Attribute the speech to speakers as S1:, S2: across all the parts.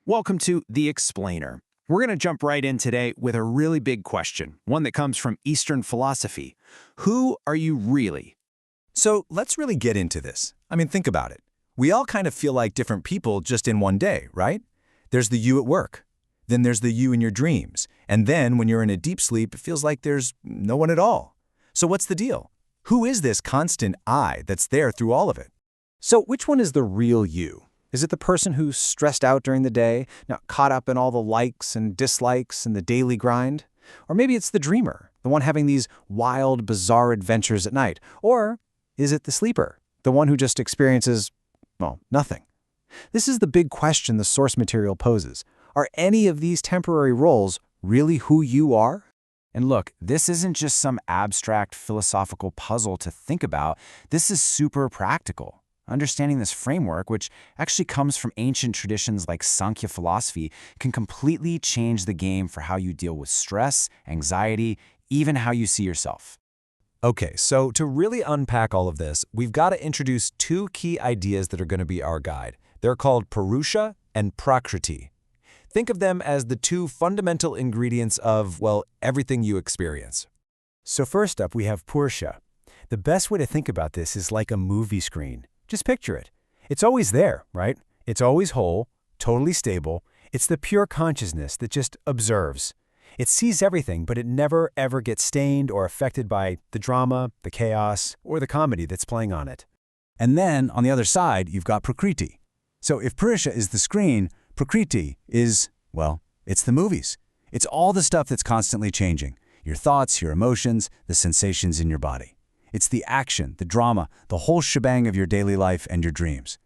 S1: Welcome to The Explainer. We're going to jump right in today with a really big question, one that comes from Eastern philosophy. Who are you really?
S2: So let's really get into this. Think about it. We all kind of feel like different people just in one day, right? There's the you at work. Then there's the you in your dreams. And then when you're in a deep sleep, it feels like there's no one at all. So what's the deal? Who is this constant I that's there through all of it?
S3: So which one is the real you? Is it the person who's stressed out during the day, not caught up in all the likes and dislikes and the daily grind? Or maybe it's the dreamer, the one having these wild, bizarre adventures at night. Or is it the sleeper, the one who just experiences, well, nothing? This is the big question the source material poses. Are any of these temporary roles really who you are?
S1: And look, this isn't just some abstract philosophical puzzle to think about. This is super practical. Understanding this framework, which actually comes from ancient traditions like Sankhya philosophy, can completely change the game for how you deal with stress, anxiety, even how you see yourself.
S2: Okay, so to really unpack all of this, we've got to introduce two key ideas that are going to be our guide. They're called Purusha and Prakriti. Think of them as the two fundamental ingredients of, well, everything you experience.
S3: So first up, we have Purusha. The best way to think about this is like a movie screen. Just picture it. It's always there, right? It's always whole, totally stable. It's the pure consciousness that just observes. It sees everything, but it never, ever gets stained or affected by the drama, the chaos, or the comedy that's playing on it.
S2: And then, on the other side, you've got Prakriti. So if Purusha is the screen, Prakriti is, well, it's the movies. It's all the stuff that's constantly changing. Your thoughts, your emotions, the sensations in your body. It's the action, the drama, the whole shebang of your daily life and your dreams.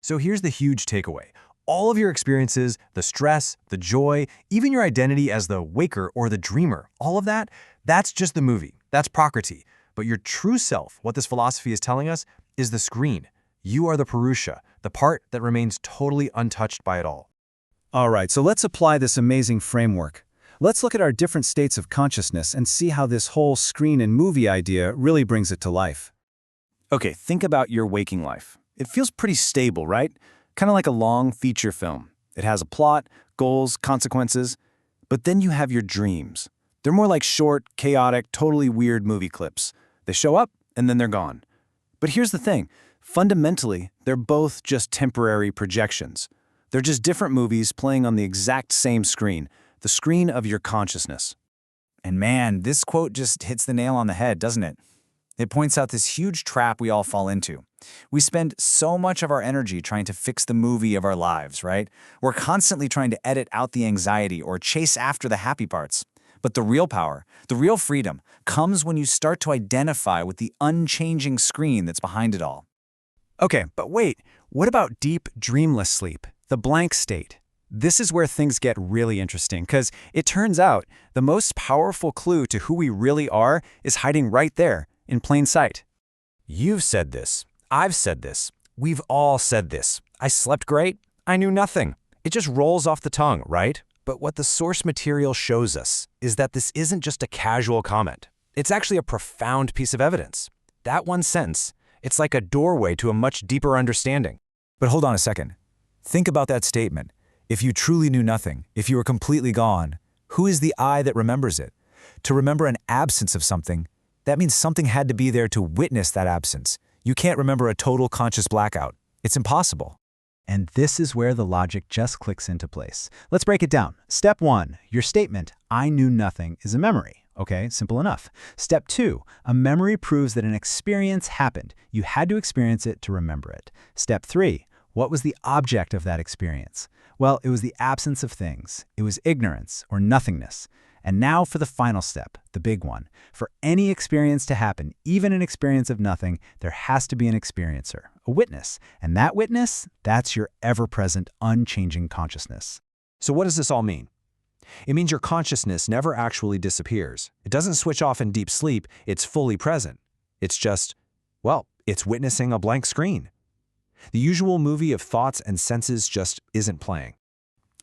S4: So here's the huge takeaway. All of your experiences, the stress, the joy, even your identity as the waker or the dreamer, all of that, that's just the movie. That's Prakriti. But your true self, what this philosophy is telling us, is the screen. You are the Purusha, the part that remains totally untouched by it all.
S3: All right, so let's apply this amazing framework. Let's look at our different states of consciousness and see how this whole screen and movie idea really brings it to life.
S1: Okay, think about your waking life. It feels pretty stable, right? Kind of like a long feature film. It has a plot, goals, consequences. But then you have your dreams. They're more like short, chaotic, totally weird movie clips. They show up, and then they're gone. But here's the thing. Fundamentally, they're both just temporary projections. They're just different movies playing on the exact same screen, the screen of your consciousness.
S3: And man, this quote just hits the nail on the head, doesn't it? It points out this huge trap we all fall into. We spend so much of our energy trying to fix the movie of our lives, right? We're constantly trying to edit out the anxiety or chase after the happy parts. But the real power, the real freedom, comes when you start to identify with the unchanging screen that's behind it all. Okay, but wait, what about deep, dreamless sleep, the blank state? This is where things get really interesting, because it turns out the most powerful clue to who we really are is hiding right there, in plain sight.
S2: You've said this. I've said this. We've all said this. I slept great. I knew nothing. It just rolls off the tongue, right? But what the source material shows us is that this isn't just a casual comment. It's actually a profound piece of evidence. That one sentence, it's like a doorway to a much deeper understanding.
S3: But hold on a second. Think about that statement. If you truly knew nothing, if you were completely gone, who is the I that remembers it? To remember an absence of something, that means something had to be there to witness that absence. You can't remember a total conscious blackout. It's impossible. And this is where the logic just clicks into place. Let's break it down. Step 1, your statement, I knew nothing, is a memory. Okay, simple enough. Step 2, a memory proves that an experience happened. You had to experience it to remember it. Step 3, what was the object of that experience? Well, it was the absence of things. It was ignorance or nothingness. And now for the final step, the big one. For any experience to happen, even an experience of nothing, there has to be an experiencer, a witness. And that witness, that's your ever-present, unchanging consciousness.
S4: So what does this all mean? It means your consciousness never actually disappears. It doesn't switch off in deep sleep. It's fully present. It's just, well, it's witnessing a blank screen. The usual movie of thoughts and senses just isn't playing.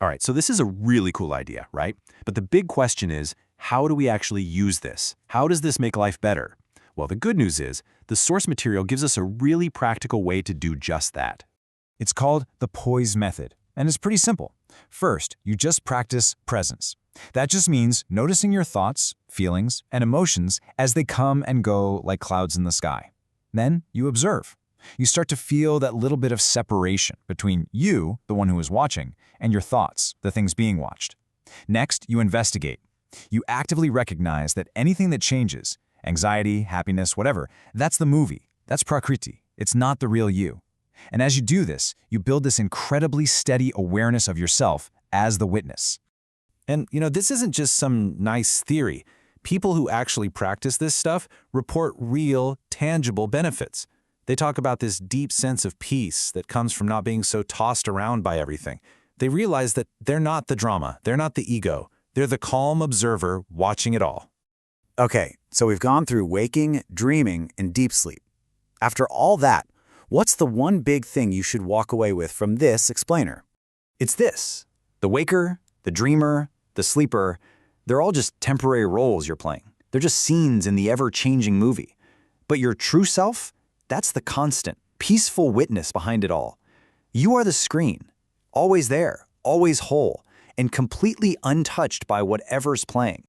S4: All right, so this is a really cool idea, right? But the big question is, how do we actually use this? How does this make life better? Well, the good news is, the source material gives us a really practical way to do just that.
S3: It's called the poise method, and it's pretty simple. First, you just practice presence. That just means noticing your thoughts, feelings, and emotions as they come and go like clouds in the sky. Then you observe. You start to feel that little bit of separation between you, the one who is watching, and your thoughts, the things being watched. Next, you investigate. You actively recognize that anything that changes, anxiety, happiness, whatever, that's the movie, that's prakriti. It's not the real you. And as you do this, you build this incredibly steady awareness of yourself as the witness.
S5: And, this isn't just some nice theory. People who actually practice this stuff report real, tangible benefits. They talk about this deep sense of peace that comes from not being so tossed around by everything. They realize that they're not the drama, they're not the ego, they're the calm observer watching it all.
S1: Okay, so we've gone through waking, dreaming, and deep sleep. After all that, what's the one big thing you should walk away with from this explainer? It's this. The waker, the dreamer, the sleeper, they're all just temporary roles you're playing. They're just scenes in the ever-changing movie. But your true self, that's the constant, peaceful witness behind it all. You are the screen, always there, always whole, and completely untouched by whatever's playing.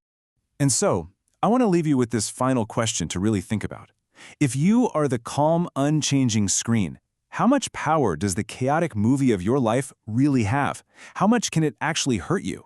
S5: And so, I want to leave you with this final question to really think about. If you are the calm, unchanging screen, how much power does the chaotic movie of your life really have? How much can it actually hurt you?